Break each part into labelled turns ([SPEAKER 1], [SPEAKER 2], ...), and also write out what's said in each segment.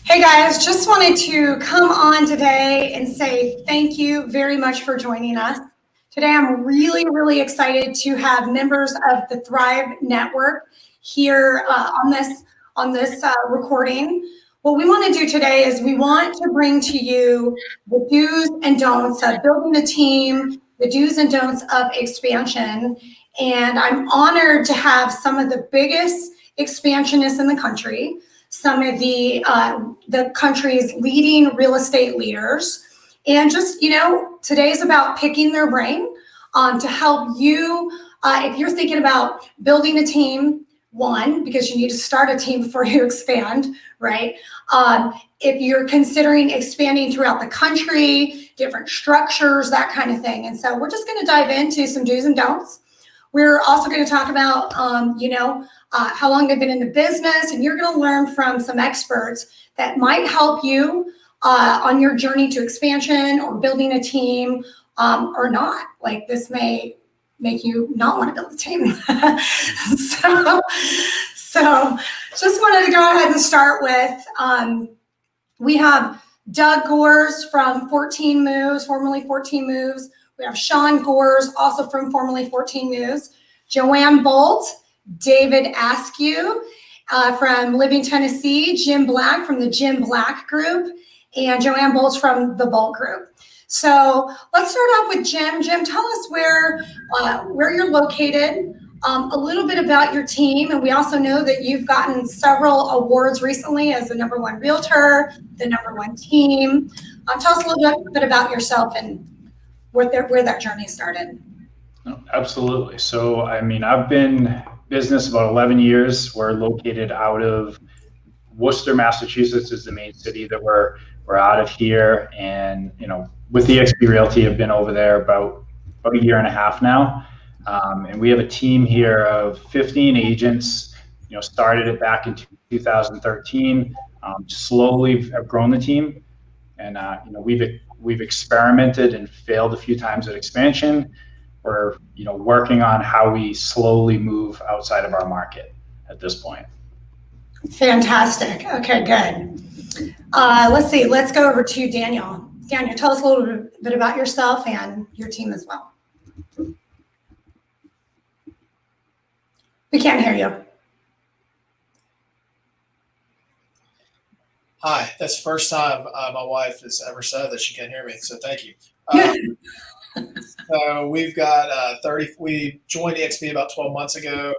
[SPEAKER 1] Hey guys, just wanted to come on today and say thank you very much for joining us. Today I'm really excited to have members of the Thrive Network here on this recording. What we want to do today is we want to bring to you the do's and don'ts of building a team, the do's and don'ts of expansion. And I'm honored to have some of the biggest expansionists in the country, some of the country's leading real estate leaders. And just, today's about picking their brain to help you, if you're thinking about building a team, one, because you need to start a team before you expand, right? If you're considering expanding throughout the country, different structures, that kind of thing. And so we're just going to dive into some do's and don'ts. We're also going to talk about, how long they've been in the business, and you're going to learn from some experts that might help you on your journey to expansion or building a team or not. Like, this may make you not want to build a team. so just wanted to go ahead and start with, we have Doug Gores from 14 Moves, formerly 14 Moves. We have Sean Gores, also from formerly 14 Moves. Joanne Boltz, David Askew from Living Tennessee, Jim Black from the Jim Black Group, and Joanne Boltz from the Bolt Group. So let's start off with Jim. Jim, tell us where you're located, a little bit about your team, and we also know that you've gotten several awards recently as the #1 realtor, the #1 team. Tell us a little bit about yourself and where that journey started.
[SPEAKER 2] Absolutely. So, I've been business about 11 years. We're located out of Worcester, Massachusetts is the main city that we're out of here. And, with the EXP Realty, I've been over there about a year and a half now. And we have a team here of 15 agents, started it back in 2013. Slowly have grown the team. And, we've experimented and failed a few times at expansion. We're, working on how we slowly move outside of our market at this point.
[SPEAKER 1] Fantastic. Okay, good. Let's see. Let's go over to Daniel. Daniel, tell us a little bit about yourself and your team as well. We can't hear you.
[SPEAKER 3] Hi, that's the first time my wife has ever said that she can't hear me, so thank you. So we've got we joined EXP about 12 months ago.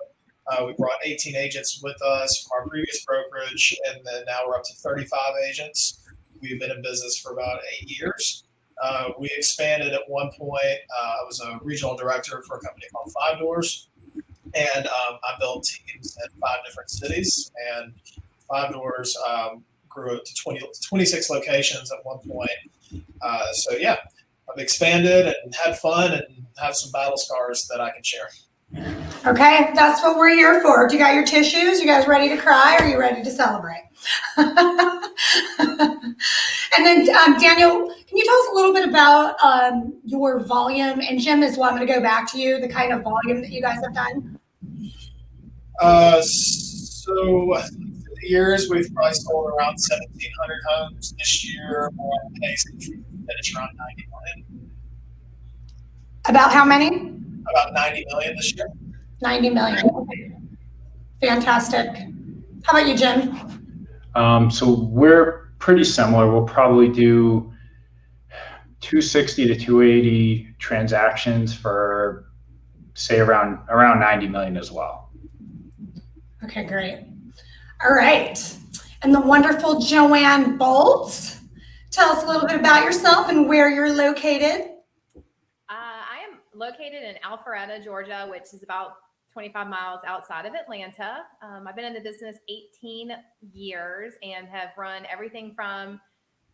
[SPEAKER 3] We brought 18 agents with us from our previous brokerage, and then now we're up to 35 agents. We've been in business for about 8 years. We expanded at one point. I was a regional director for a company called 5 Doors, and I built teams in 5 different cities, and 5 Doors grew up to 26 locations at one point. So yeah, I've expanded and had fun and have some battle scars that I can share.
[SPEAKER 1] Okay, that's what we're here for. Do you got your tissues? You guys ready to cry, or are you ready to celebrate? And then Daniel, can you tell us a little bit about your volume? And Jim as well, I'm going to go back to you, the kind of volume that you guys have done.
[SPEAKER 3] So through the years, we've probably sold around 1,700 homes this year. We're on pace to finish around 90 million.
[SPEAKER 1] About how many?
[SPEAKER 3] About 90 million this year.
[SPEAKER 1] 90 million. Okay. Fantastic. How about you, Jim?
[SPEAKER 2] So we're pretty similar. We'll probably do 260 to 280 transactions for, say, around 90 million as well.
[SPEAKER 1] Okay, great. All right. And the wonderful Joanne Boltz. Tell us a little bit about yourself and where you're located.
[SPEAKER 4] I am located in Alpharetta, Georgia, which is about 25 miles outside of Atlanta. I've been in the business 18 years and have run everything from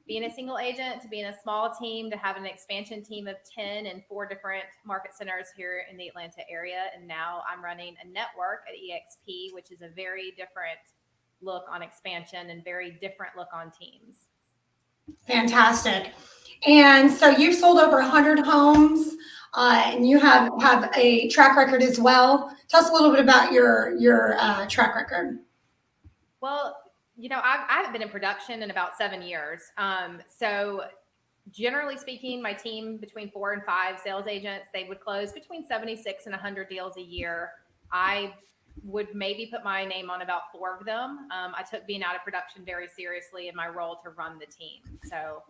[SPEAKER 4] being a single agent to being a small team to having an expansion team of 10 in 4 different market centers here in the Atlanta area. And now I'm running a network at EXP, which is a very different look on expansion and very different look on teams.
[SPEAKER 1] Fantastic. And so you've sold over 100 homes, and you have a track record as well. Tell us a little bit about your track record.
[SPEAKER 4] Well, I haven't been in production in about 7 years. So generally speaking, my team between 4 and 5 sales agents, they would close between 76 and 100 deals a year. I would maybe put my name on about 4 of them. I took being out of production very seriously in my role to run the team. So,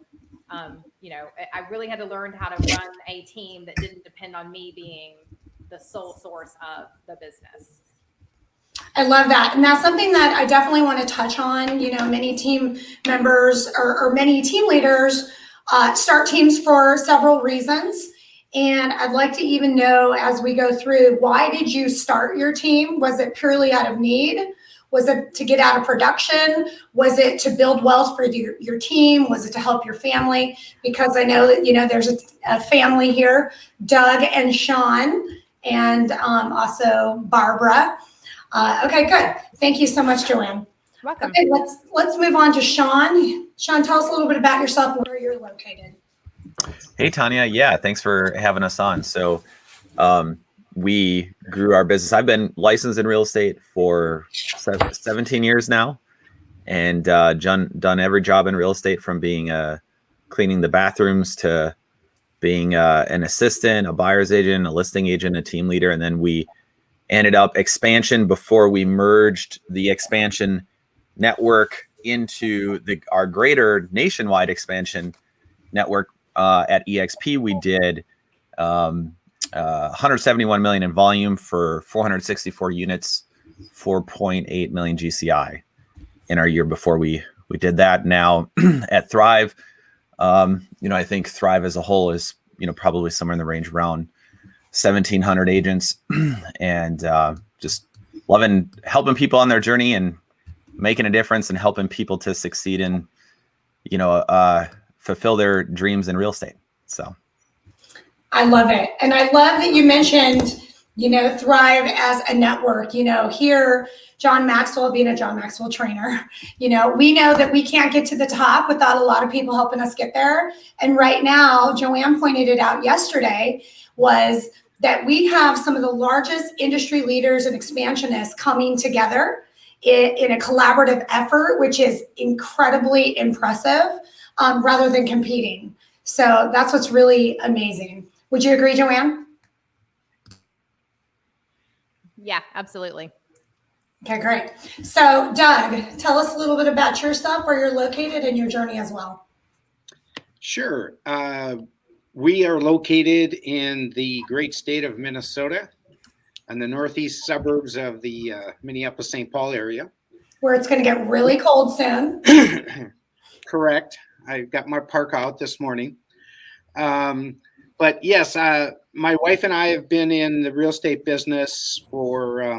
[SPEAKER 4] I really had to learn how to run a team that didn't depend on me being the sole source of the business.
[SPEAKER 1] I love that. And that's something that I definitely want to touch on. Many team members or many team leaders start teams for several reasons. And I'd like to even know, as we go through, why did you start your team? Was it purely out of need? Was it to get out of production? Was it to build wealth for your team? Was it to help your family? Because I know that, there's a family here, Doug and Sean, and also Barbara. Okay, good. Thank you so much, Joanne.
[SPEAKER 4] Welcome.
[SPEAKER 1] Okay, let's move on to Sean. Sean, tell us a little bit about yourself and where you're located.
[SPEAKER 5] Hey, Tanya. Yeah, thanks for having us on. So we grew our business. I've been licensed in real estate for 17 years now, and done every job in real estate, from being cleaning the bathrooms to being an assistant, a buyer's agent, a listing agent, a team leader. And then we ended up expansion before we merged the expansion network into our greater nationwide expansion network. At EXP, we did 171 million in volume for 464 units, 4.8 million GCI in our year before we did that. Now at Thrive, I think Thrive as a whole is, probably somewhere in the range around 1,700 agents, and just loving helping people on their journey and making a difference and helping people to succeed and, fulfill their dreams in real estate. So
[SPEAKER 1] I love it. And I love that you mentioned, Thrive as a network. Here, John Maxwell, being a John Maxwell trainer, we know that we can't get to the top without a lot of people helping us get there. And right now, Joanne pointed it out yesterday, was that we have some of the largest industry leaders and expansionists coming together in a collaborative effort, which is incredibly impressive, rather than competing. So that's what's really amazing. Would you agree, Joanne?
[SPEAKER 4] Yeah, absolutely.
[SPEAKER 1] Okay, great. So Doug, tell us a little bit about yourself, where you're located, and your journey as well.
[SPEAKER 6] Sure. We are located in the great state of Minnesota, in the northeast suburbs of the Minneapolis-St. Paul area.
[SPEAKER 1] Where it's going to get really cold soon.
[SPEAKER 6] Correct. I got my parka out this morning. But yes, my wife and I have been in the real estate business for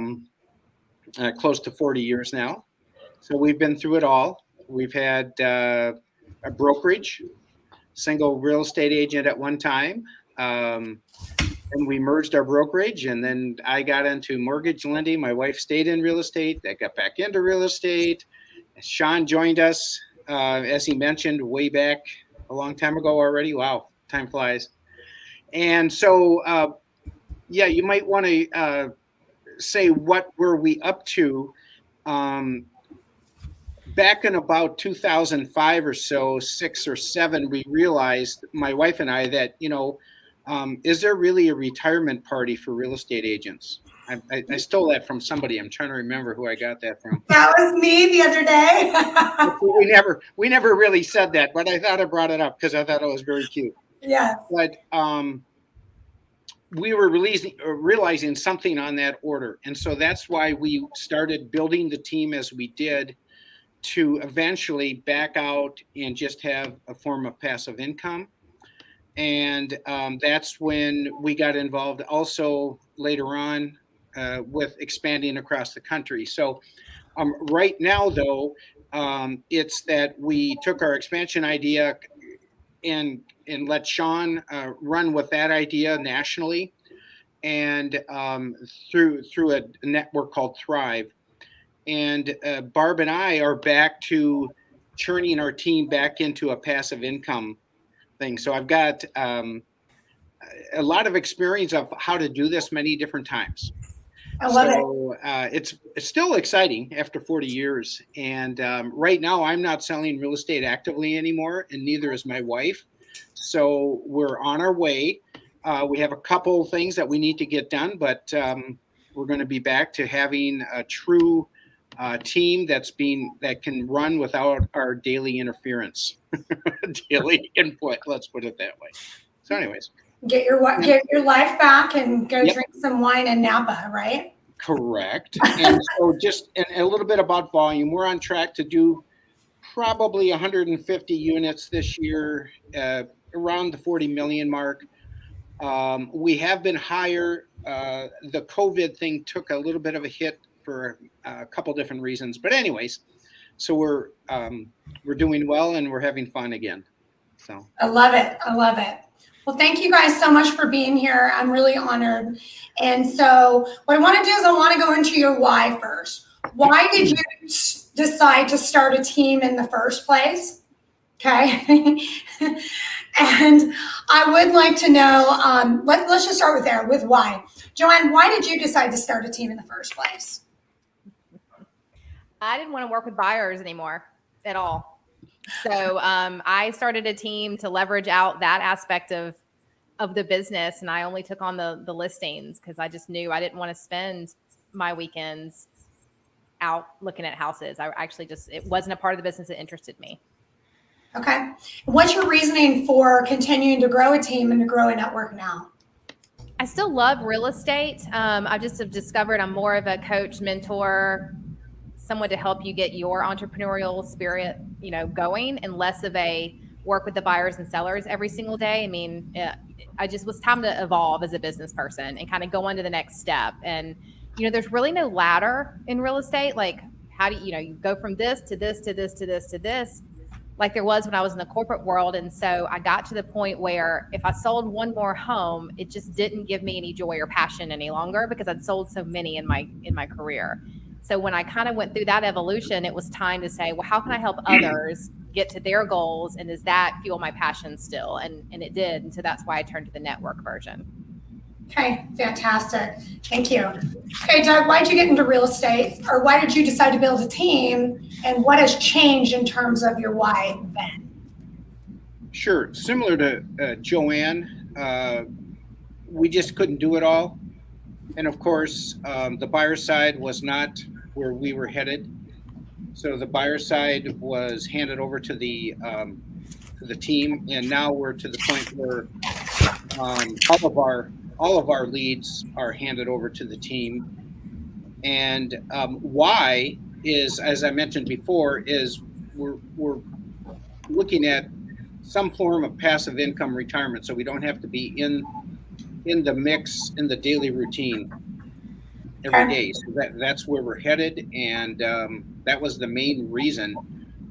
[SPEAKER 6] close to 40 years now. So we've been through it all. We've had a brokerage, single real estate agent at one time. And we merged our brokerage, and then I got into mortgage lending. My wife stayed in real estate. I got back into real estate. Sean joined us, as he mentioned, way back a long time ago already. Wow, time flies. And so, you might want to say, what were we up to? Back in about 2005 or so, 6 or 7, we realized, my wife and I, that, is there really a retirement party for real estate agents? I stole that from somebody. I'm trying to remember who I got that from.
[SPEAKER 1] That was me the other day.
[SPEAKER 6] we never really said that, but I thought I brought it up because I thought it was very cute.
[SPEAKER 1] Yeah.
[SPEAKER 6] But we were realizing something on that order. And so that's why we started building the team as we did, to eventually back out and just have a form of passive income. And that's when we got involved also later on with expanding across the country. So right now, though, it's that we took our expansion idea and let Sean run with that idea nationally, and through a network called Thrive. And Barb and I are back to churning our team back into a passive income thing. So I've got a lot of experience of how to do this many different times.
[SPEAKER 1] I love it.
[SPEAKER 6] So it's still exciting after 40 years. And right now, I'm not selling real estate actively anymore, and neither is my wife. So we're on our way. We have a couple things that we need to get done, but we're going to be back to having a true team that can run without our daily interference, daily input. Let's put it that way. So, anyways.
[SPEAKER 1] Get your life back and go
[SPEAKER 6] Yep.
[SPEAKER 1] drink some wine in Napa, right?
[SPEAKER 6] Correct. And so just a little bit about volume. We're on track to do probably 150 units this year, around the 40 million mark. We have been higher. The COVID thing took a little bit of a hit for a couple different reasons. But anyways, so we're doing well and we're having fun again. So
[SPEAKER 1] I love it. I love it. Well, thank you guys so much for being here. I'm really honored. And so what I want to do is I want to go into your why first. Why did you decide to start a team in the first place? Okay. And I would like to know, let's just start with there, with why. Joanne, why did you decide to start a team in the first place?
[SPEAKER 4] I didn't want to work with buyers anymore at all. So I started a team to leverage out that aspect of the business, and I only took on the listings because I just knew I didn't want to spend my weekends out looking at houses. I actually it wasn't a part of the business that interested me.
[SPEAKER 1] Okay. What's your reasoning for continuing to grow a team and to grow a network now?
[SPEAKER 4] I still love real estate. I just have discovered I'm more of a coach, mentor, someone to help you get your entrepreneurial spirit, going, and less of a work with the buyers and sellers every single day. I mean, I just was time to evolve as a business person and kind of go on to the next step. And, there's really no ladder in real estate. Like, how do you go from this to this, to this, to this, to this, like there was when I was in the corporate world. And so I got to the point where if I sold one more home, it just didn't give me any joy or passion any longer because I'd sold so many in my career. So when I kind of went through that evolution, it was time to say, well, how can I help others get to their goals? And does that fuel my passion still? And it did. And so that's why I turned to the network version.
[SPEAKER 1] Okay, fantastic. Thank you. Okay, Doug, why did you get into real estate, or why did you decide to build a team, and what has changed in terms of your why then?
[SPEAKER 6] Sure. Similar to Joanne, we just couldn't do it all. And of course, the buyer side was not where we were headed. So the buyer side was handed over to the team, and now we're to the point where all of our leads are handed over to the team. And why is, as I mentioned before, is we're looking at some form of passive income retirement, so we don't have to be in the mix in the daily routine every day. So that's where we're headed, and that was the main reason.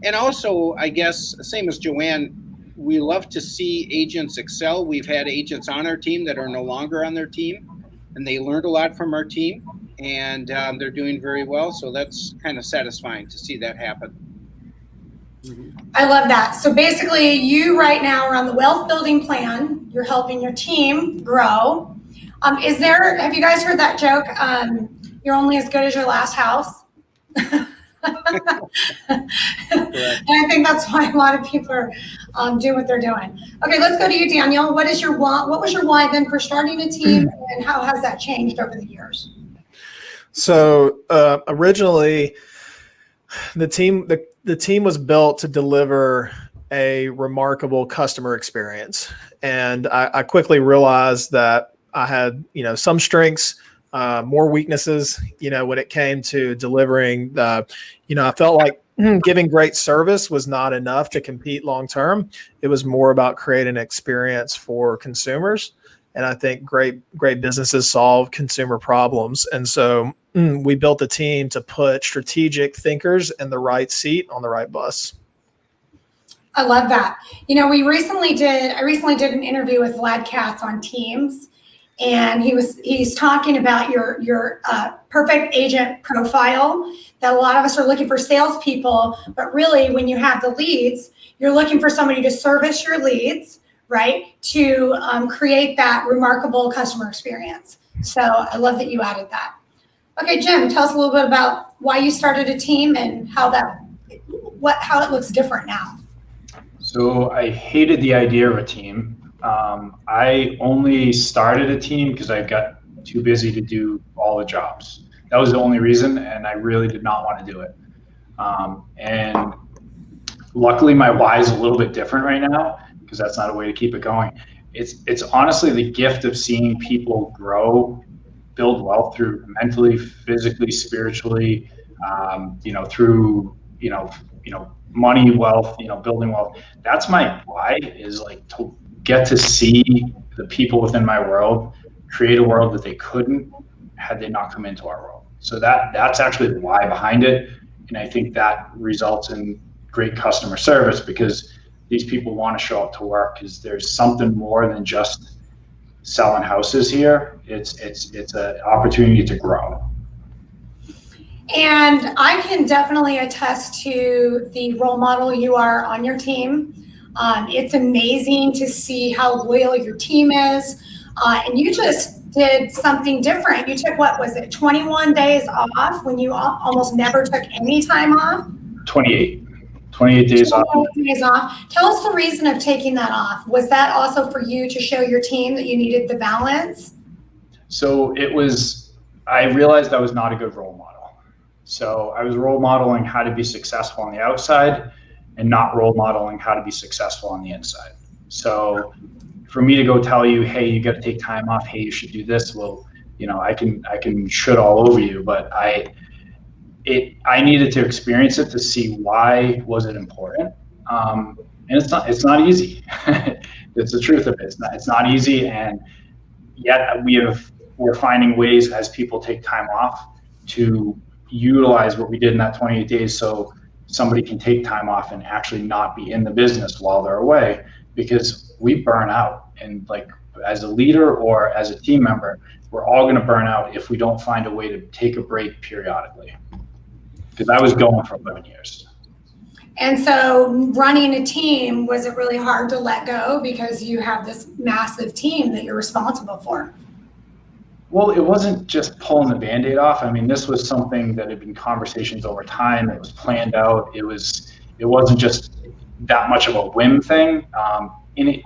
[SPEAKER 6] And also, I guess, same as Joanne, we love to see agents excel. We've had agents on our team that are no longer on their team, and they learned a lot from our team, and they're doing very well. So that's kind of satisfying to see that happen.
[SPEAKER 1] I love that. So basically, you right now are on the wealth building plan. You're helping your team grow. Have you guys heard that joke? You're only as good as your last house. And I think that's why a lot of people are doing what they're doing. Okay, let's go to you, Daniel. What was your why then for starting a team, and how has that changed over the years?
[SPEAKER 7] So originally, the team was built to deliver a remarkable customer experience, and I quickly realized that I had some strengths, more weaknesses, when it came to delivering I felt like giving great service was not enough to compete long term. It was more about creating an experience for consumers. And I think great businesses solve consumer problems. And so we built a team to put strategic thinkers in the right seat on the right bus.
[SPEAKER 1] I love that. I recently did an interview with Vlad Katz on Teams, and he's talking about your perfect agent profile, that a lot of us are looking for salespeople, but really when you have the leads, you're looking for somebody to service your leads, right? To create that remarkable customer experience. So I love that you added that. Okay, Jim, tell us a little bit about why you started a team and how it looks different now.
[SPEAKER 2] So I hated the idea of a team. I only started a team because I got too busy to do all the jobs. That was the only reason, and I really did not want to do it. And luckily, my why is a little bit different right now because that's not a way to keep it going. It's honestly the gift of seeing people grow, build wealth through mentally, physically, spiritually, through money, wealth, building wealth. That's my why, is like to get to see the people within my world create a world that they couldn't had they not come into our world. So that's actually the why behind it. And I think that results in great customer service because these people want to show up to work because there's something more than just selling houses here. It's an opportunity to grow.
[SPEAKER 1] And I can definitely attest to the role model you are on your team. It's amazing to see how loyal your team is. And you just did something different. You took, 21 days off when you almost never took any time off?
[SPEAKER 2] 28 days off.
[SPEAKER 1] 28 days off. Tell us the reason of taking that off. Was that also for you to show your team that you needed the balance?
[SPEAKER 2] So I realized I was not a good role model. So I was role modeling how to be successful on the outside and not role modeling how to be successful on the inside. So for me to go tell you, hey, you got to take time off. Hey, you should do this. Well, I can should all over you, but I needed to experience it to see why was it important. And it's not easy. It's the truth of it. It's not easy. And yet we're finding ways as people take time off to utilize what we did in that 28 days so somebody can take time off and actually not be in the business while they're away, because we burn out. And like as a leader or as a team member, we're all going to burn out if we don't find a way to take a break periodically. Because I was going for 11 years.
[SPEAKER 1] And so running a team, was it really hard to let go because you have this massive team that you're responsible for?
[SPEAKER 2] Well, it wasn't just pulling the Band-Aid off. I mean, this was something that had been conversations over time. It was planned out. It wasn't just that much of a whim thing. And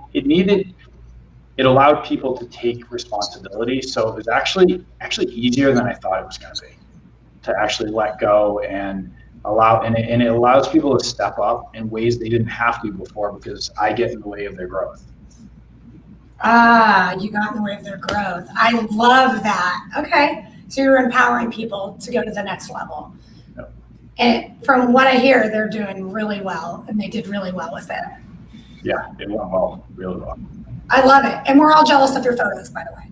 [SPEAKER 2] it allowed people to take responsibility. So it was actually easier than I thought it was going to be, to actually let go and it allows people to step up in ways they didn't have to before because I get in the way of their growth.
[SPEAKER 1] You got in the way of their growth. I love that. Okay. So you're empowering people to go to the next level.
[SPEAKER 2] Yep.
[SPEAKER 1] And from what I hear, they're doing really well, and they did really well with it.
[SPEAKER 2] Yeah, it went well, really well.
[SPEAKER 1] I love it. And we're all jealous of your photos, by the way.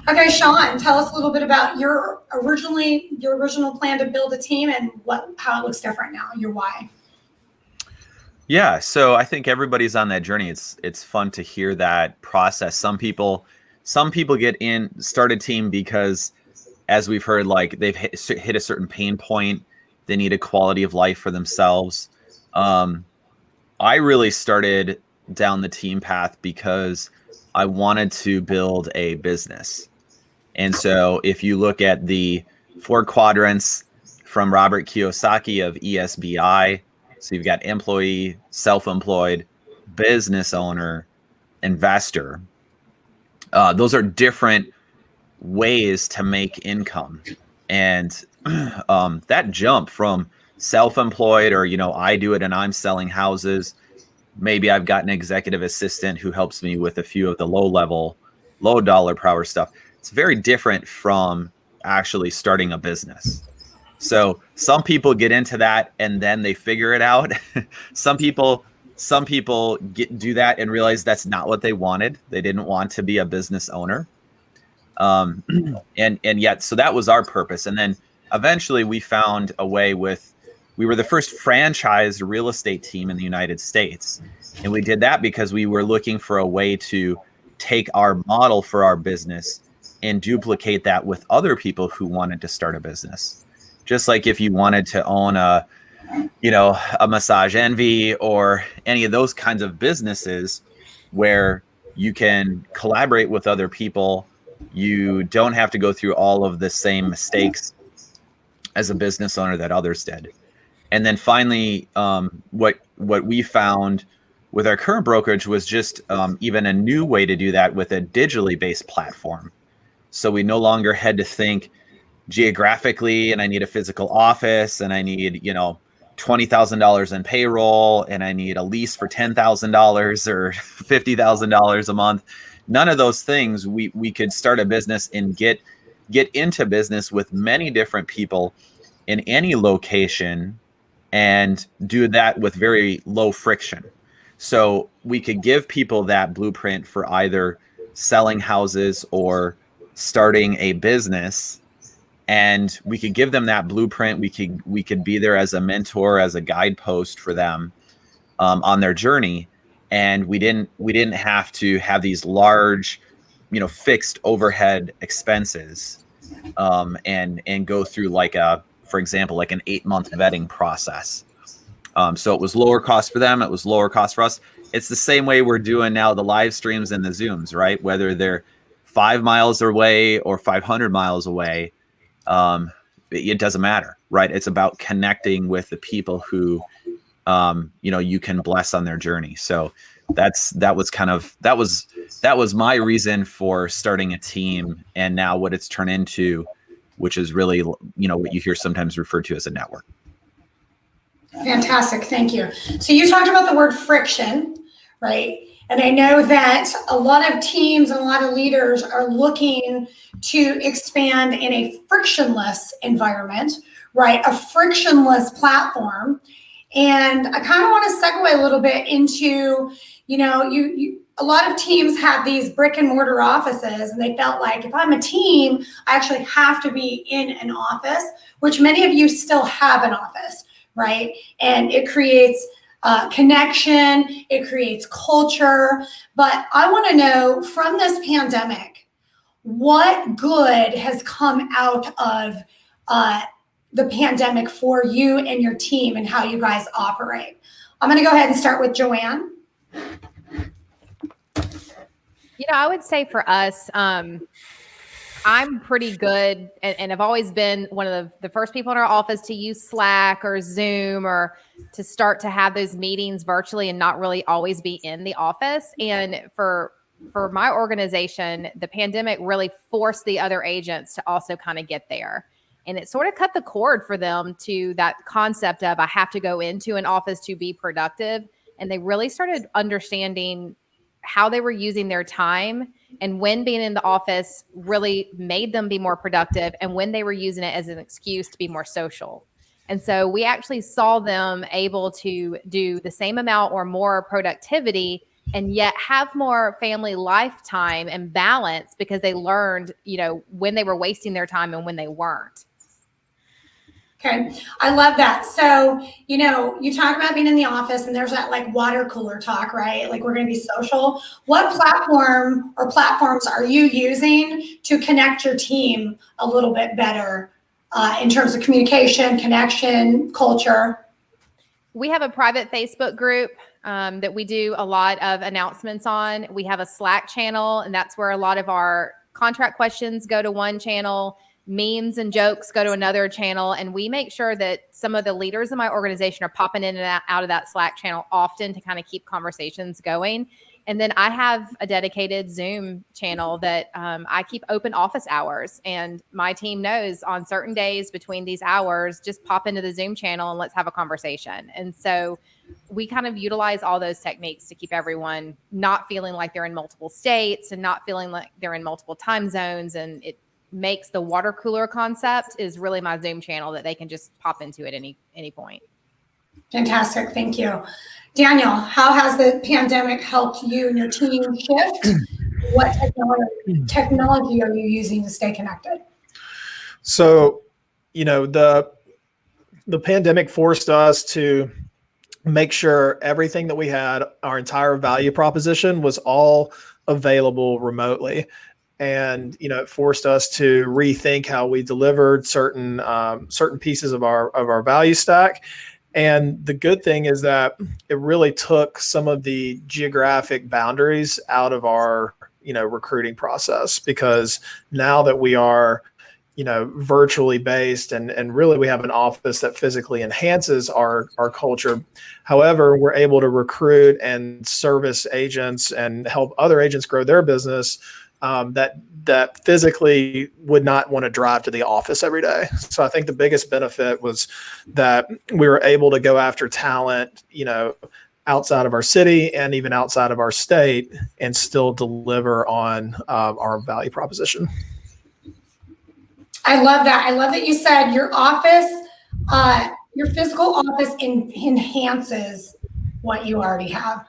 [SPEAKER 1] Okay, Sean, tell us a little bit about your original plan to build a team and how it looks different now, your why.
[SPEAKER 5] Yeah, so I think everybody's on that journey. It's fun to hear that process. Some people start a team because, as we've heard, like they've hit a certain pain point. They need a quality of life for themselves. I really started down the team path because I wanted to build a business. And so if you look at the 4 quadrants from Robert Kiyosaki of ESBI, so you've got employee, self-employed, business owner, investor. Those are different ways to make income. And that jump from self-employed or, I do it and I'm selling houses. Maybe I've got an executive assistant who helps me with a few of the low dollar per hour stuff. It's very different from actually starting a business. So some people get into that and then they figure it out. Some people do that and realize that's not what they wanted. They didn't want to be a business owner. And yet, so that was our purpose. And then eventually we found a way we were the first franchised real estate team in the United States. And we did that because we were looking for a way to take our model for our business and duplicate that with other people who wanted to start a business. Just like if you wanted to own a Massage Envy or any of those kinds of businesses where you can collaborate with other people You don't have to go through all of the same mistakes as a business owner that others did. And then finally, what we found with our current brokerage was just even a new way to do that with a digitally based platform. So we no longer had to think geographically, and I need a physical office, and I need, $20,000 in payroll, and I need a lease for $10,000 or $50,000 a month. None of those things. We could start a business and get into business with many different people in any location and do that with very low friction. So we could give people that blueprint for either selling houses or starting a business, and we could give them that blueprint. We could be there as a mentor, as a guidepost for them on their journey. And we didn't have to have these large, fixed overhead expenses and go through for example, like an 8-month vetting process. So it was lower cost for them. It was lower cost for us. It's the same way we're doing now the live streams and the Zooms, right? Whether they're 5 miles away or 500 miles away, it doesn't matter, right? It's about connecting with the people who, you can bless on their journey. So that was my reason for starting a team, and now what it's turned into, which is really, what you hear sometimes referred to as a network.
[SPEAKER 1] Fantastic. Thank you. So you talked about the word friction, right? And I know that a lot of teams and a lot of leaders are looking to expand in a frictionless environment, right? A frictionless platform. And I kind of want to segue a little bit into, a lot of teams have these brick and mortar offices, and they felt like if I'm a team, I actually have to be in an office, which many of you still have an office, right? And it creates connection, it creates culture. But I want to know, from this pandemic, what good has come out of the pandemic for you and your team and how you guys operate? I'm going to go ahead and start with Joanne.
[SPEAKER 4] I would say for us, I'm pretty good and I've always been one of the first people in our office to use Slack or Zoom or to start to have those meetings virtually and not really always be in the office. And for my organization, the pandemic really forced the other agents to also kind of get there. And it sort of cut the cord for them to that concept of I have to go into an office to be productive. And they really started understanding how they were using their time and when being in the office really made them be more productive and when they were using it as an excuse to be more social. And so we actually saw them able to do the same amount or more productivity and yet have more family lifetime and balance because they learned, when they were wasting their time and when they weren't.
[SPEAKER 1] Okay. I love that. So, you talk about being in the office and there's that like water cooler talk, right? Like we're going to be social. What platform or platforms are you using to connect your team a little bit better in terms of communication, connection, culture?
[SPEAKER 4] We have a private Facebook group that we do a lot of announcements on. We have a Slack channel, and that's where a lot of our contract questions go to one channel. Memes and jokes go to another channel, and we make sure that some of the leaders in my organization are popping in and out of that Slack channel often to kind of keep conversations going. And then I have a dedicated Zoom channel that I keep open office hours, and my team knows on certain days between these hours, just pop into the Zoom channel and let's have a conversation. And so we kind of utilize all those techniques to keep everyone not feeling like they're in multiple states and not feeling like they're in multiple time zones. And it makes the water cooler concept is really my Zoom channel that they can just pop into at any point.
[SPEAKER 1] Fantastic. Thank you. Daniel, how has the pandemic helped you and your team shift? What technology are you using to stay connected?
[SPEAKER 7] So, the pandemic forced us to make sure everything that we had, our entire value proposition, was all available remotely. And, it forced us to rethink how we delivered certain pieces of our value stack. And the good thing is that it really took some of the geographic boundaries out of our recruiting process, because now that we are virtually based, and really we have an office that physically enhances our culture. However, we're able to recruit and service agents and help other agents grow their business that physically would not want to drive to the office every day. So I think the biggest benefit was that we were able to go after talent, outside of our city and even outside of our state, and still deliver on our value proposition.
[SPEAKER 1] I love that. I love that you said your office, your physical office enhances what you already have.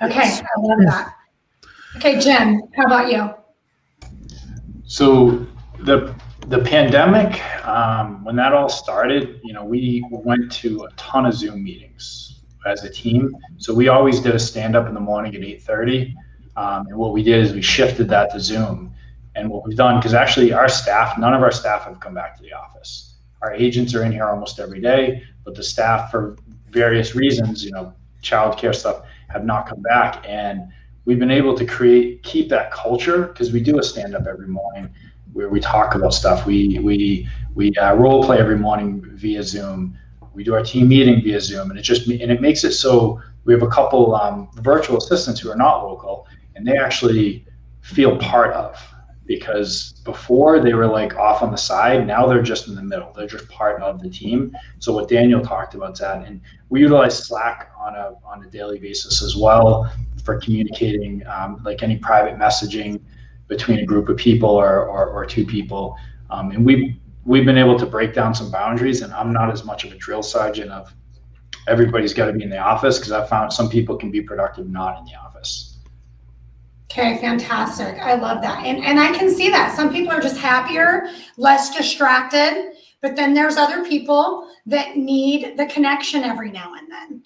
[SPEAKER 1] Okay, yes. I love that. Okay, Jim, how about you?
[SPEAKER 2] So the pandemic, when that all started, we went to a ton of Zoom meetings as a team. So we always did a stand-up in the morning at 8:30. And what we did is we shifted that to Zoom. And what we've done, because actually none of our staff have come back to the office. Our agents are in here almost every day, but the staff, for various reasons, childcare stuff, have not come back. And we've been able to keep that culture, because we do a stand-up every morning where we talk about stuff. We role play every morning via Zoom. We do our team meeting via Zoom, and it makes it so we have a couple virtual assistants who are not local, and they actually feel part of. Because before they were like off on the side, now they're just in the middle. They're just part of the team. So what Daniel talked about is that, and we utilize Slack on a daily basis as well for communicating, like any private messaging between a group of people or two people. And we've been able to break down some boundaries. And I'm not as much of a drill sergeant of everybody's got to be in the office, because I found some people can be productive not in the office.
[SPEAKER 1] Okay, fantastic. I love that. And I can see that. Some people are just happier, less distracted, but then there's other people that need the connection every now and then.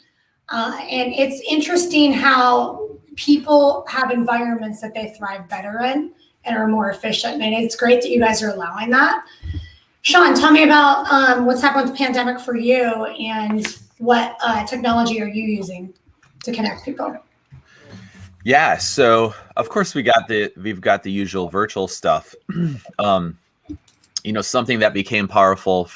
[SPEAKER 1] And it's interesting how people have environments that they thrive better in and are more efficient. And it's great that you guys are allowing that. Sean, tell me about what's happened with the pandemic for you, and what technology are you using to connect people?
[SPEAKER 5] Yeah, so of course we've got the usual virtual stuff. Something that became powerful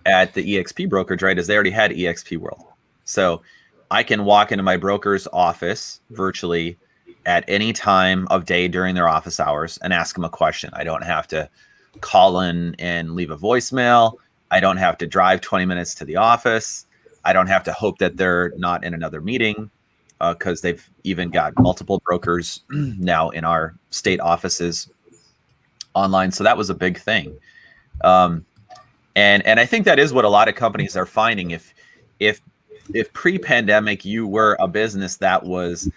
[SPEAKER 5] at the EXP brokerage, right, is they already had EXP World. So I can walk into my broker's office virtually at any time of day during their office hours and ask them a question. I don't have to call in and leave a voicemail. I don't have to drive 20 minutes to the office. I don't have to hope that they're not in another meeting. Because they've even got multiple brokers now in our state offices online. So that was a big thing. And I think that is what a lot of companies are finding. If pre-pandemic you were a business that was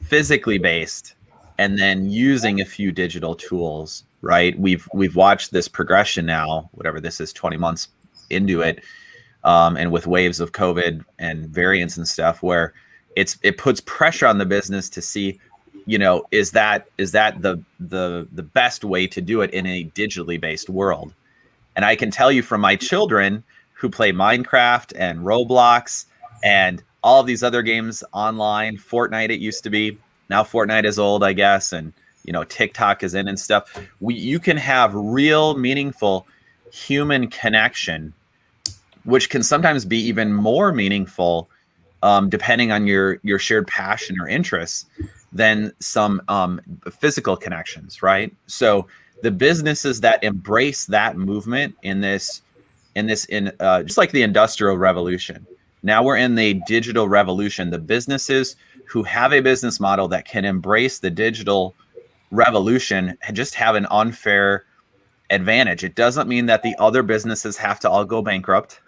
[SPEAKER 5] physically based and then using a few digital tools, right? We've watched this progression now, whatever this is, 20 months into it, and with waves of COVID and variants and stuff, where it puts pressure on the business to see, is that the best way to do it in a digitally based world? And I can tell you from my children who play Minecraft and Roblox and all of these other games online, Fortnite it used to be, now Fortnite is old, I guess, and TikTok is in and stuff. You can have real, meaningful human connection, which can sometimes be even more meaningful, depending on your shared passion or interests, than some physical connections, right? So the businesses that embrace that movement in just like the Industrial Revolution. Now we're in the digital revolution. The businesses who have a business model that can embrace the digital revolution just have an unfair advantage. It doesn't mean that the other businesses have to all go bankrupt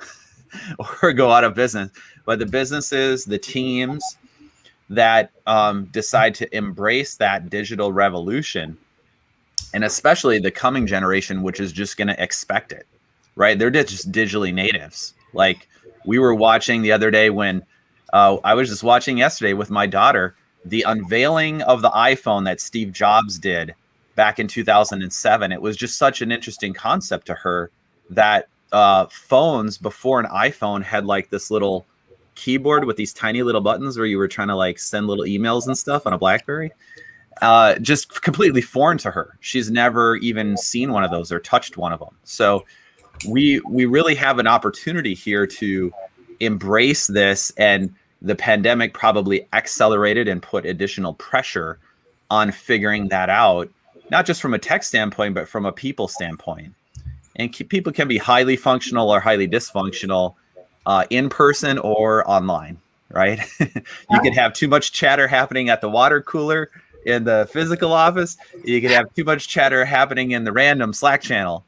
[SPEAKER 5] or go out of business. But the businesses, the teams that decide to embrace that digital revolution, and especially the coming generation, which is just going to expect it, right? They're just digitally natives. Like we were watching the other day when I was just watching yesterday with my daughter, the unveiling of the iPhone that Steve Jobs did back in 2007. It was just such an interesting concept to her that phones before an iPhone had like this little keyboard with these tiny little buttons where you were trying to like send little emails and stuff on a BlackBerry. just completely foreign to her. She's never even seen one of those or touched one of them. So we really have an opportunity here to embrace this, and the pandemic probably accelerated and put additional pressure on figuring that out, not just from a tech standpoint, but from a people standpoint. And people can be highly functional or highly dysfunctional in person or online, right? You could have too much chatter happening at the water cooler in the physical office. You could have too much chatter happening in the random Slack channel.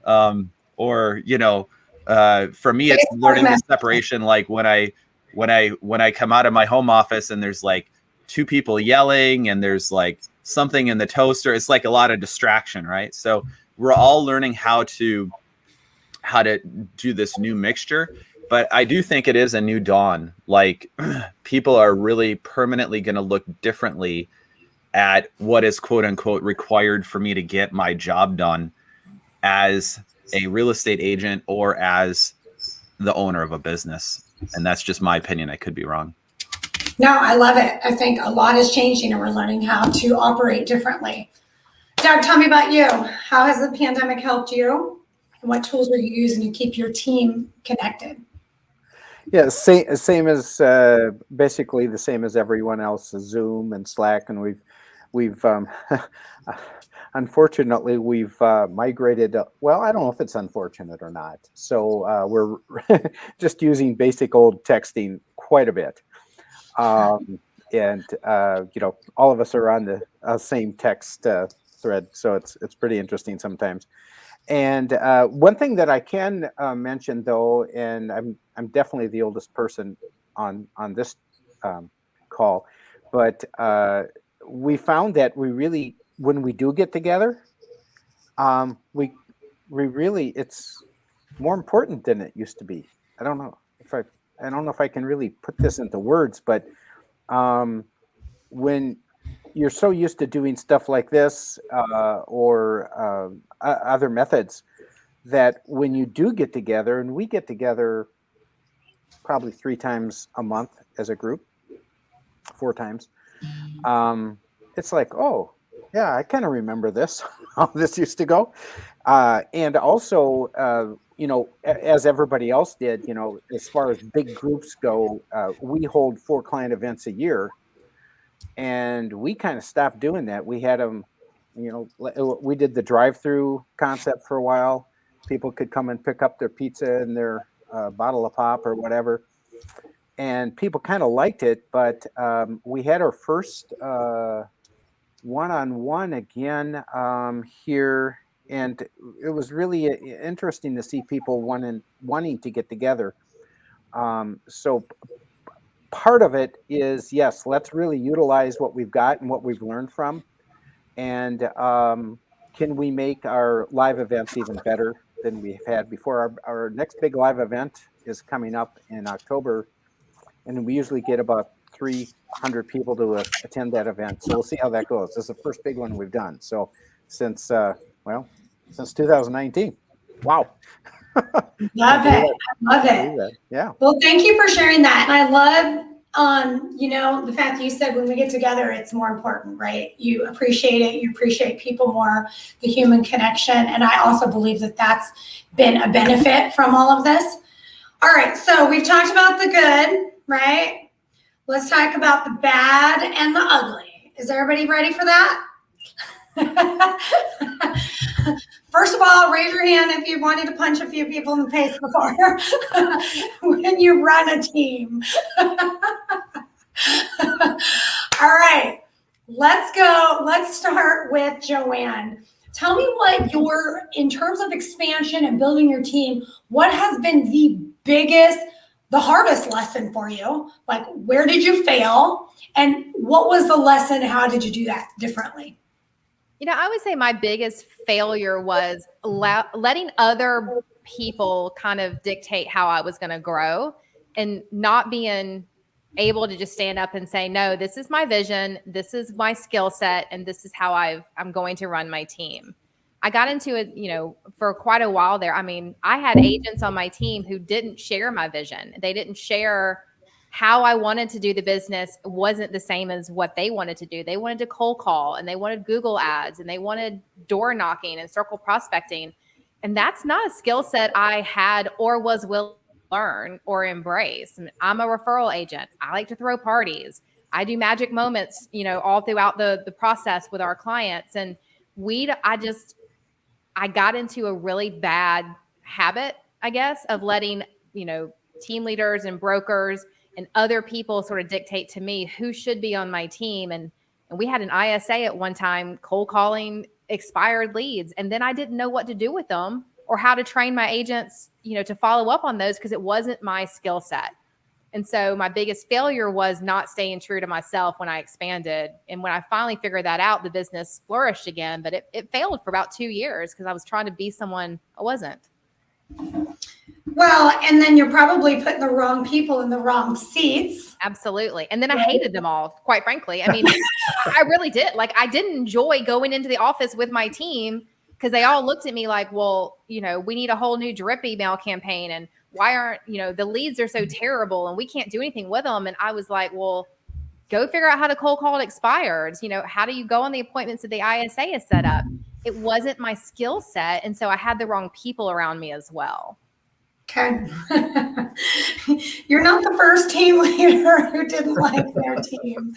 [SPEAKER 5] Or, for me, it's learning the separation. Like when I come out of my home office and there's like two people yelling and there's like something in the toaster, it's like a lot of distraction, right? So we're all learning how to do this new mixture. But I do think it is a new dawn. Like people are really permanently going to look differently at what is quote unquote required for me to get my job done as a real estate agent or as the owner of a business. And that's just my opinion. I could be wrong.
[SPEAKER 1] No, I love it. I think a lot is changing and we're learning how to operate differently. Doug, tell me about you. How has the pandemic helped you? And what tools are you using to keep your team connected?
[SPEAKER 8] Yeah, same as basically the same as everyone else, Zoom and Slack, and we've unfortunately we've migrated. Well, I don't know if it's unfortunate or not. So we're just using basic old texting quite a bit, and all of us are on the same text thread, so it's pretty interesting sometimes. And one thing that I can mention, though, and I'm definitely the oldest person on this call, but we found that we really, when we do get together, we really, it's more important than it used to be. I don't know if I can really put this into words, but when you're so used to doing stuff like this or other methods, that when you do get together, and we get together probably 3 times a month as a group, 4 times, it's like, oh yeah, I kind of remember this, how this used to go. And also, as everybody else did, as far as big groups go, we hold 4 client events a year. And we kind of stopped doing that. We had them, we did the drive-through concept for a while. People could come and pick up their pizza and their bottle of pop or whatever. And people kind of liked it, but we had our first one-on-one again here. And it was really interesting to see people wanting to get together. So part of it is, yes, let's really utilize what we've got and what we've learned from. And can we make our live events even better than we've had before? Our next big live event is coming up in October, and we usually get about 300 people to attend that event. So we'll see how that goes. This is the first big one we've done. So since 2019. Wow.
[SPEAKER 1] Love it. I love it.
[SPEAKER 8] Yeah.
[SPEAKER 1] Well, thank you for sharing that. And I love, the fact that you said when we get together, it's more important, right? You appreciate it. You appreciate people more, the human connection. And I also believe that that's been a benefit from all of this. All right. So we've talked about the good, right? Let's talk about the bad and the ugly. Is everybody ready for that? First of all, raise your hand if you wanted to punch a few people in the face before when you run a team. All right, let's go. Let's start with Joanne. Tell me what in terms of expansion and building your team, what has been the hardest lesson for you? Like, where did you fail? And what was the lesson? How did you do that differently?
[SPEAKER 4] I would say my biggest failure was letting other people kind of dictate how I was going to grow and not being able to just stand up and say, no, this is my vision, this is my skill set, and this is how I'm going to run my team. I got into it, for quite a while there. I mean, I had agents on my team who didn't share my vision. They didn't share how I wanted to do the business wasn't the same as what they wanted to do. They wanted to cold call, and they wanted Google ads, and they wanted door knocking and circle prospecting. And that's not a skill set I had or was willing to learn or embrace. I mean, I'm a referral agent. I like to throw parties. I do magic moments, all throughout the process with our clients. And I got into a really bad habit, I guess, of letting, team leaders and brokers and other people sort of dictate to me who should be on my team. And we had an ISA at one time, cold calling expired leads. And then I didn't know what to do with them or how to train my agents, to follow up on those because it wasn't my skill set. And so my biggest failure was not staying true to myself when I expanded. And when I finally figured that out, the business flourished again, but it failed for about 2 years because I was trying to be someone I wasn't.
[SPEAKER 1] Well, and then you're probably putting the wrong people in the wrong seats.
[SPEAKER 4] Absolutely. And then I hated them all, quite frankly. I mean, I really did. Like, I didn't enjoy going into the office with my team because they all looked at me like, well, we need a whole new drip email campaign. And why aren't, the leads are so terrible and we can't do anything with them. And I was like, well, go figure out how to cold call expireds. How do you go on the appointments that the ISA is set up? It wasn't my skill set. And so I had the wrong people around me as well.
[SPEAKER 1] Okay. You're not the first team leader who didn't like their team.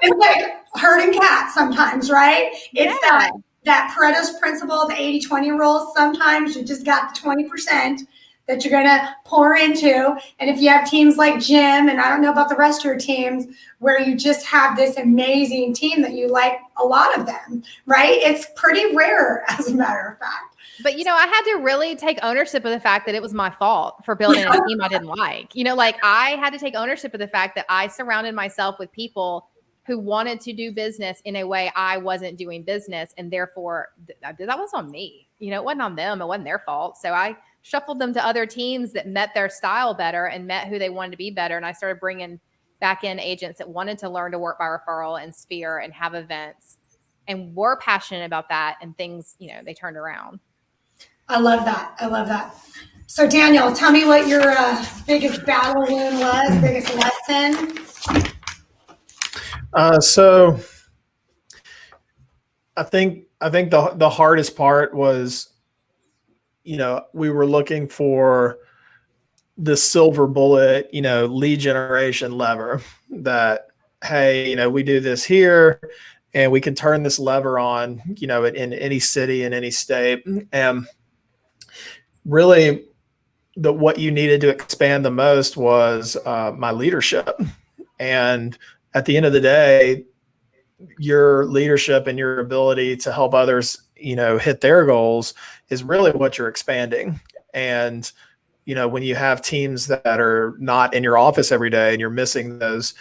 [SPEAKER 1] It's like herding cats sometimes, right? It's that Pareto's principle, the 80-20 rule. Sometimes you just got the 20% that you're going to pour into. And if you have teams like Jim, and I don't know about the rest of your teams, where you just have this amazing team that you like a lot of them, right? It's pretty rare, as a matter of fact.
[SPEAKER 4] But, I had to really take ownership of the fact that it was my fault for building a team I didn't like. I had to take ownership of the fact that I surrounded myself with people who wanted to do business in a way I wasn't doing business. And therefore, that was on me. It wasn't on them. It wasn't their fault. So I shuffled them to other teams that met their style better and met who they wanted to be better. And I started bringing back in agents that wanted to learn to work by referral and sphere and have events and were passionate about that. And things, they turned around.
[SPEAKER 1] I love that. So Daniel, tell me what your biggest battle wound was, biggest lesson.
[SPEAKER 7] So I think the hardest part was, we were looking for the silver bullet, lead generation lever that, hey, we do this here and we can turn this lever on, in any city, in any state. And really what you needed to expand the most was my leadership. And at the end of the day, your leadership and your ability to help others, hit their goals is really what you're expanding. And, when you have teams that are not in your office every day and you're missing those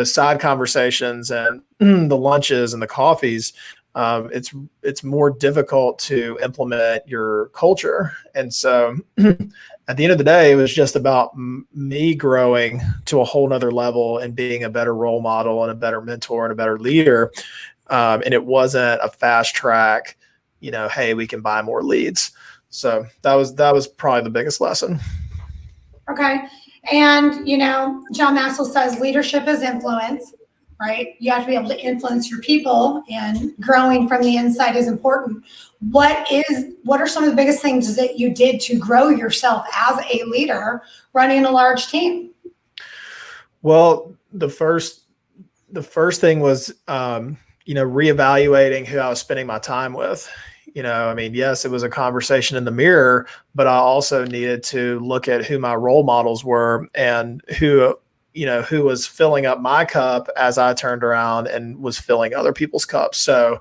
[SPEAKER 7] side conversations and the lunches and the coffees, it's more difficult to implement your culture. And so at the end of the day, it was just about me growing to a whole nother level and being a better role model and a better mentor and a better leader. And it wasn't a fast track, hey, we can buy more leads. So that was probably the biggest lesson.
[SPEAKER 1] Okay. And, John Maxwell says leadership is influence, right? You have to be able to influence your people, and growing from the inside is important. What are some of the biggest things that you did to grow yourself as a leader running a large team?
[SPEAKER 7] Well, the first thing was, reevaluating who I was spending my time with. Yes, it was a conversation in the mirror, but I also needed to look at who my role models were and who was filling up my cup as I turned around and was filling other people's cups. So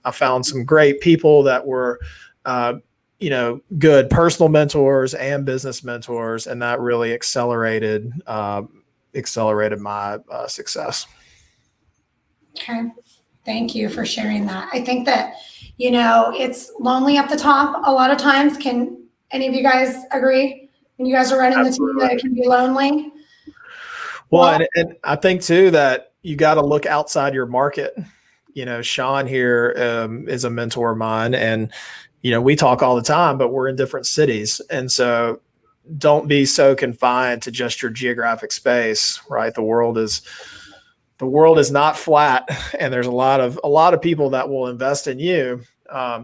[SPEAKER 7] I found some great people that were, good personal mentors and business mentors, and that really accelerated my success.
[SPEAKER 1] Okay. Thank you for sharing that. I think that, it's lonely at the top a lot of times. Can any of you guys agree? When you guys are running the team, that it can be lonely?
[SPEAKER 7] Well, and I think too that you got to look outside your market. Sean here is a mentor of mine, and we talk all the time, but we're in different cities, and so don't be so confined to just your geographic space, right? The world is not flat, and there's a lot of people that will invest in you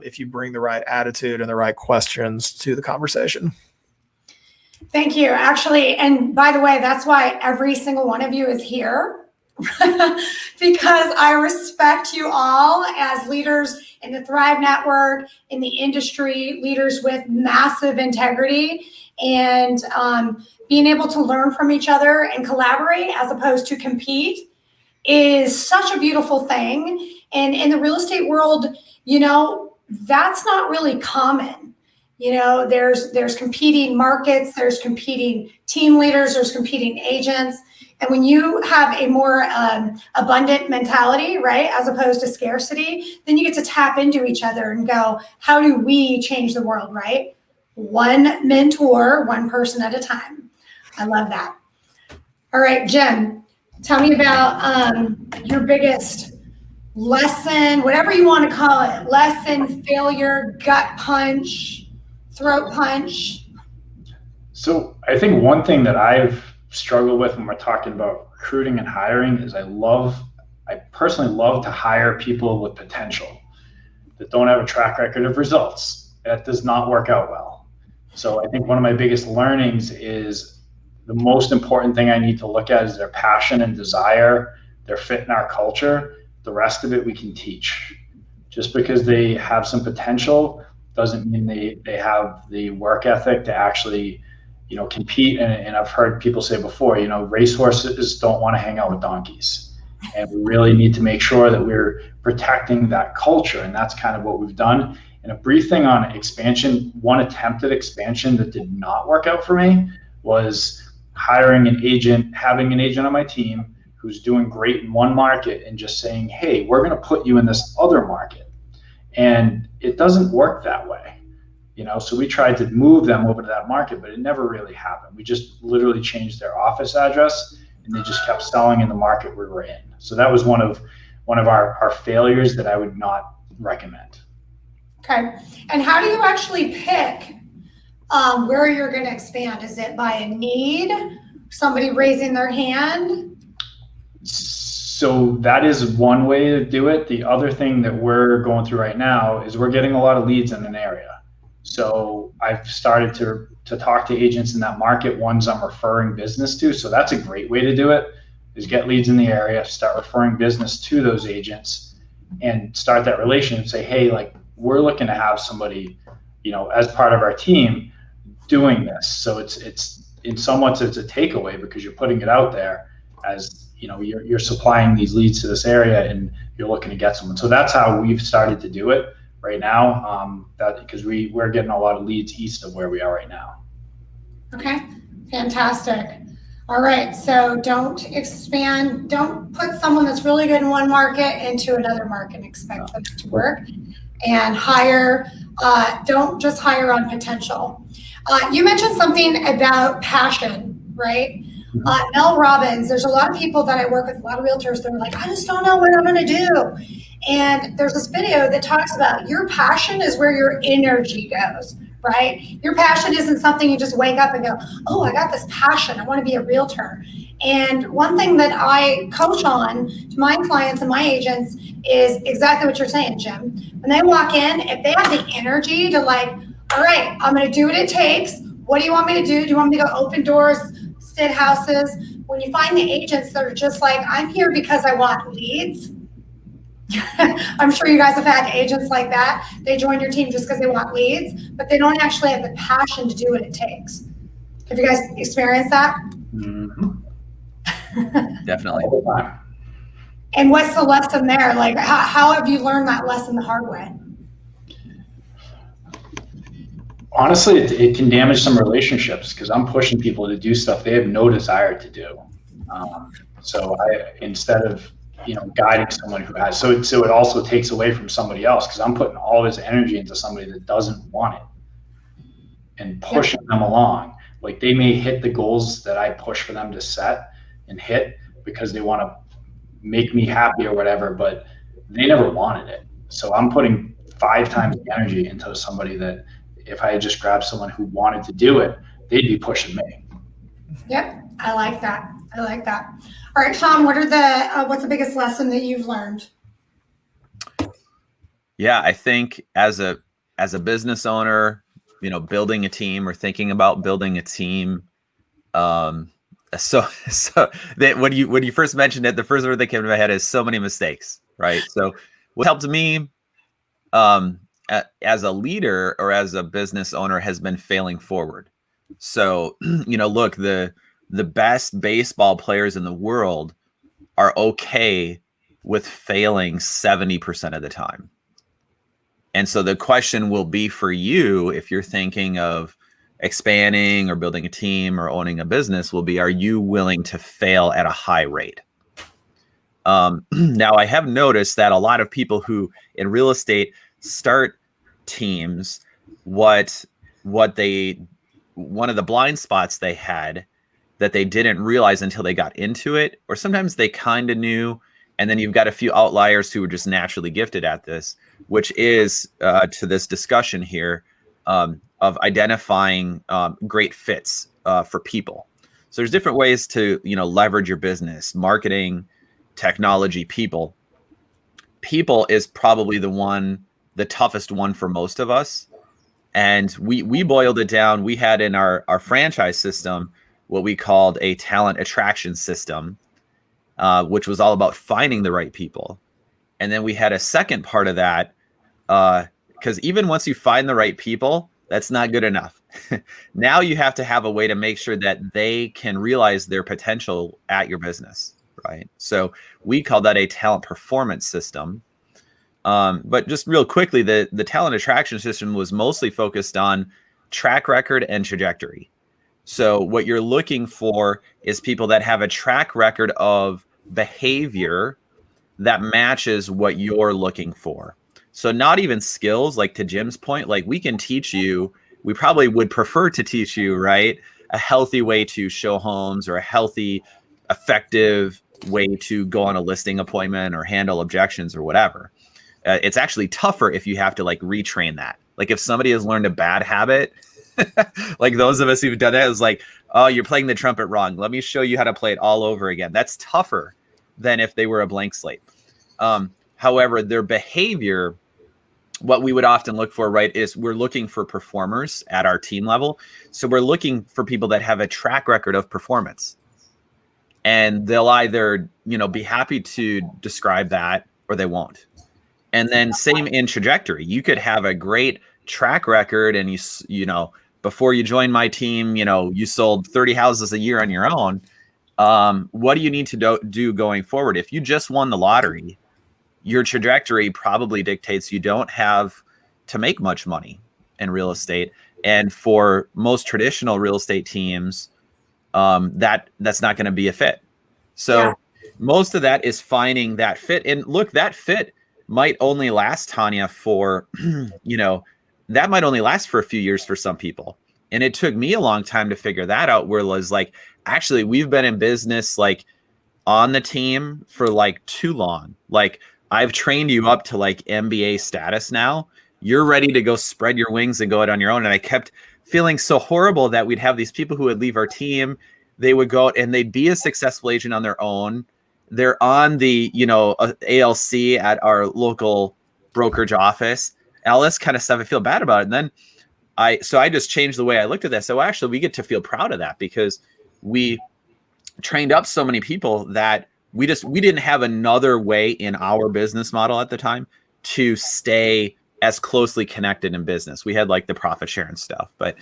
[SPEAKER 7] if you bring the right attitude and the right questions to the conversation.
[SPEAKER 1] Thank you. Actually, and by the way, that's why every single one of you is here. Because I respect you all as leaders in the Thrive Network, in the industry, leaders with massive integrity, and being able to learn from each other and collaborate as opposed to compete is such a beautiful thing. And in the real estate world, that's not really common. There's competing markets, there's competing team leaders, there's competing agents. And when you have a more abundant mentality, right, as opposed to scarcity, then you get to tap into each other and go, how do we change the world, right? One mentor, one person at a time. I love that. All right, Jim, tell me about your biggest lesson, whatever you want to call it, lesson, failure, gut punch, throat punch.
[SPEAKER 2] So I think one thing that I've struggled with when we're talking about recruiting and hiring is I personally love to hire people with potential that don't have a track record of results. That does not work out well. So I think one of my biggest learnings is the most important thing I need to look at is their passion and desire, their fit in our culture. The rest of it we can teach. Just because they have some potential doesn't mean they have the work ethic to actually compete. And I've heard people say before, racehorses don't want to hang out with donkeys. And we really need to make sure that we're protecting that culture. And that's kind of what we've done. And a brief thing on expansion, one attempted expansion that did not work out for me was hiring an agent, having an agent on my team who's doing great in one market and just saying, hey, we're going to put you in this other market. And it doesn't work that way. So we tried to move them over to that market, but it never really happened. We just literally changed their office address and they just kept selling in the market we were in. So that was one of our failures that I would not recommend.
[SPEAKER 1] Okay. And how do you actually pick where you're going to expand? Is it by a need, somebody raising their hand?
[SPEAKER 2] So that is one way to do it. The other thing that we're going through right now is we're getting a lot of leads in an area. So I've started to talk to agents in that market, ones I'm referring business to. So that's a great way to do it, is get leads in the area, start referring business to those agents and start that relationship. Say, hey, we're looking to have somebody, as part of our team doing this. So it's in somewhat it's a takeaway because you're putting it out there as, you're supplying these leads to this area and you're looking to get someone. So that's how we've started to do it right now, because we're getting a lot of leads east of where we are right now.
[SPEAKER 1] Okay, fantastic. All right, so don't put someone that's really good in one market into another market and expect them to work. And don't just hire on potential. You mentioned something about passion, right? Mel Robbins, there's a lot of people that I work with, a lot of realtors, they're like, I just don't know what I'm going to do. And there's this video that talks about your passion is where your energy goes, right? Your passion isn't something you just wake up and go, oh, I got this passion. I want to be a realtor. And one thing that I coach on to my clients and my agents is exactly what you're saying, Jim. When they walk in, if they have the energy to all right, I'm going to do what it takes. What do you want me to do? Do you want me to go open doors, sit houses? When you find the agents that are just like, I'm here because I want leads. I'm sure you guys have had agents like that. They join your team just because they want leads, but they don't actually have the passion to do what it takes. Have you guys experienced that?
[SPEAKER 2] Mm-hmm.
[SPEAKER 5] Definitely.
[SPEAKER 1] And what's the lesson there? How have you learned that lesson the hard way?
[SPEAKER 2] Honestly, it can damage some relationships because I'm pushing people to do stuff they have no desire to do. So instead of guiding someone who has, so it also takes away from somebody else because I'm putting all this energy into somebody that doesn't want it and pushing them along. They may hit the goals that I push for them to set and hit because they want to make me happy or whatever, but they never wanted it. So I'm putting 5 times the energy into somebody that if I had just grabbed someone who wanted to do it, they'd be pushing me.
[SPEAKER 1] Yep, I like that. I like that. All right, Sean, what's the biggest lesson that you've learned?
[SPEAKER 5] Yeah, I think as a business owner, building a team or thinking about building a team, so that when you first mentioned it, the first word that came to my head is so many mistakes, right? So what helped me as a leader or as a business owner has been failing forward. So, look, the best baseball players in the world are okay with failing 70% of the time. And so the question will be for you, if you're thinking of expanding or building a team or owning a business, will be, are you willing to fail at a high rate? Now, I have noticed that a lot of people who in real estate start teams, one of the blind spots they had that they didn't realize until they got into it, or sometimes they kind of knew, and then you've got a few outliers who are just naturally gifted at this, which is to this discussion here of identifying great fits for people. So there's different ways to leverage your business, marketing, technology, people. People is probably the toughest one for most of us. And we boiled it down. We had in our franchise system what we called a talent attraction system, which was all about finding the right people. And then we had a second part of that, because even once you find the right people, that's not good enough. Now you have to have a way to make sure that they can realize their potential at your business, right? So we call that a talent performance system. But just real quickly, the talent attraction system was mostly focused on track record and trajectory. So what you're looking for is people that have a track record of behavior that matches what you're looking for. So not even skills, like to Jim's point, like we can teach you, we probably would prefer to teach you, right, a healthy way to show homes or a healthy, effective way to go on a listing appointment or handle objections or whatever. It's actually tougher if you have to like retrain that. Like if somebody has learned a bad habit, like those of us who've done that, is like, oh, you're playing the trumpet wrong. Let me show you how to play it all over again. That's tougher than if they were a blank slate. However, their behavior, what we would often look for, right, is we're looking for performers at our team level. So we're looking for people that have a track record of performance. And they'll either, be happy to describe that or they won't. And then same in trajectory. You could have a great track record and you before you joined my team, you sold 30 houses a year on your own. What do you need to do going forward? If you just won the lottery, your trajectory probably dictates you don't have to make much money in real estate. And for most traditional real estate teams, that's not going to be a fit. So most of that is finding that fit. And look, that fit might only last, Tanya, for, that might only last for a few years for some people. And it took me a long time to figure that out, where it was like, actually, we've been in business like on the team for like too long. Like I've trained you up to like MBA status now. You're ready to go spread your wings and go out on your own. And I kept feeling so horrible that we'd have these people who would leave our team. They would go out and they'd be a successful agent on their own. They're on the, ALC at our local brokerage office. All this kind of stuff. I feel bad about it. And then I just changed the way I looked at that. So actually we get to feel proud of that because we trained up so many people that we didn't have another way in our business model at the time to stay as closely connected in business. We had like the profit share and stuff, but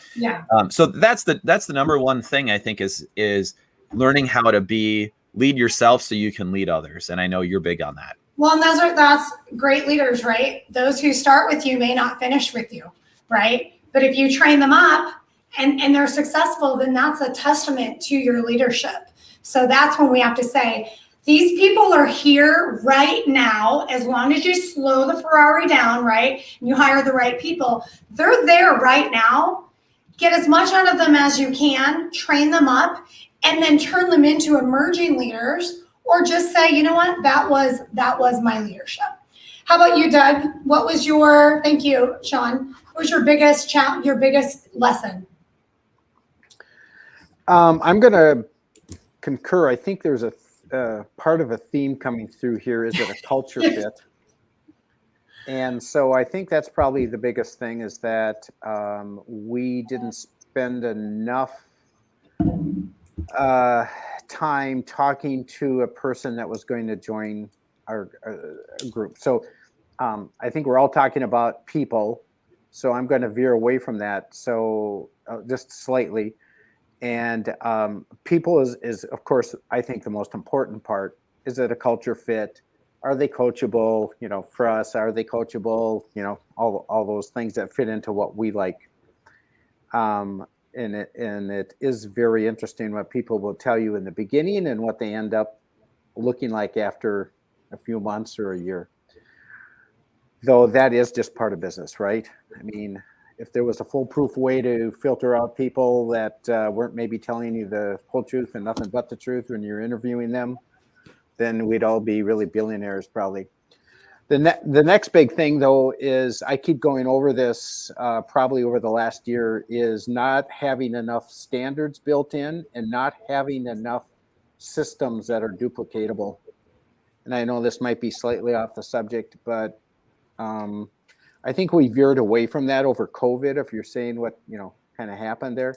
[SPEAKER 5] so that's the number one thing I think is learning how to lead yourself so you can lead others. And I know you're big on that.
[SPEAKER 1] Well, and that's great leaders, right? Those who start with you may not finish with you, right? But if you train them up and they're successful, then that's a testament to your leadership. So that's when we have to say, these people are here right now. As long as you slow the Ferrari down, right? And you hire the right people, they're there right now. Get as much out of them as you can, train them up, and then turn them into emerging leaders, or just say, you know what, that was my leadership. How about you, Doug? Thank you, Sean. What was your biggest lesson?
[SPEAKER 8] I'm going to concur. I think there's a part of a theme coming through here. Is it a culture fit? And so I think that's probably the biggest thing, is that we didn't spend enough time talking to a person that was going to join our group. So I think we're all talking about people. So I'm going to veer away from that. So just slightly. And people is, of course, I think the most important part. Is it a culture fit? Are they coachable? You know, for us, are they coachable? You know, all those things that fit into what we like. And it is very interesting what people will tell you in the beginning and what they end up looking like after a few months or a year. Though that is just part of business, right? I mean, if there was a foolproof way to filter out people that weren't maybe telling you the whole truth and nothing but the truth when you're interviewing them, then we'd all be really billionaires probably. The next big thing, though, is I keep going over this probably over the last year, is not having enough standards built in and not having enough systems that are duplicatable. And I know this might be slightly off the subject, but I think we veered away from that over COVID, if you're saying what, you know, kind of happened there.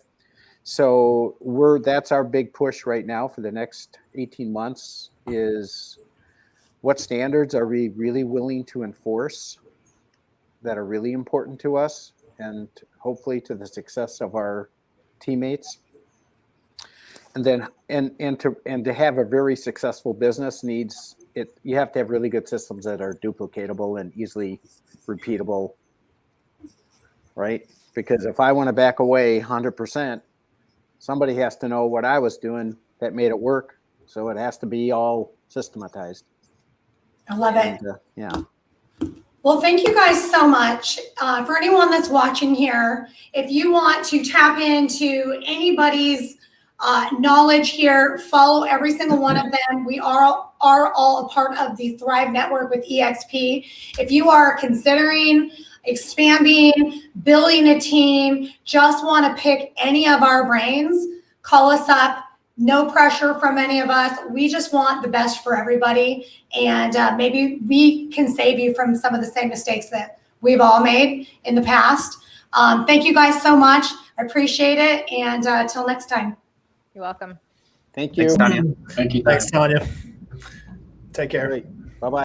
[SPEAKER 8] So that's our big push right now for the next 18 months, is what standards are we really willing to enforce that are really important to us and hopefully to the success of our teammates. And then and to have a very successful business you have to have really good systems that are duplicatable and easily repeatable, right? Because if I want to back away 100%, somebody has to know what I was doing that made it work. So it has to be all systematized.
[SPEAKER 1] I love it.
[SPEAKER 8] Yeah.
[SPEAKER 1] Well, thank you guys so much. For anyone that's watching here, if you want to tap into anybody's knowledge here, follow every single one of them. We are all a part of the Thrive Network with EXP. If you are considering expanding, building a team, just want to pick any of our brains, call us up. No pressure from any of us. We just want the best for everybody. And maybe we can save you from some of the same mistakes that we've all made in the past. Thank you guys so much. I appreciate it. And till next time.
[SPEAKER 4] You're welcome.
[SPEAKER 8] Thank you.
[SPEAKER 5] Thanks, Tanya.
[SPEAKER 2] Thank you.
[SPEAKER 7] Thanks, Tanya. Take care.
[SPEAKER 8] Great.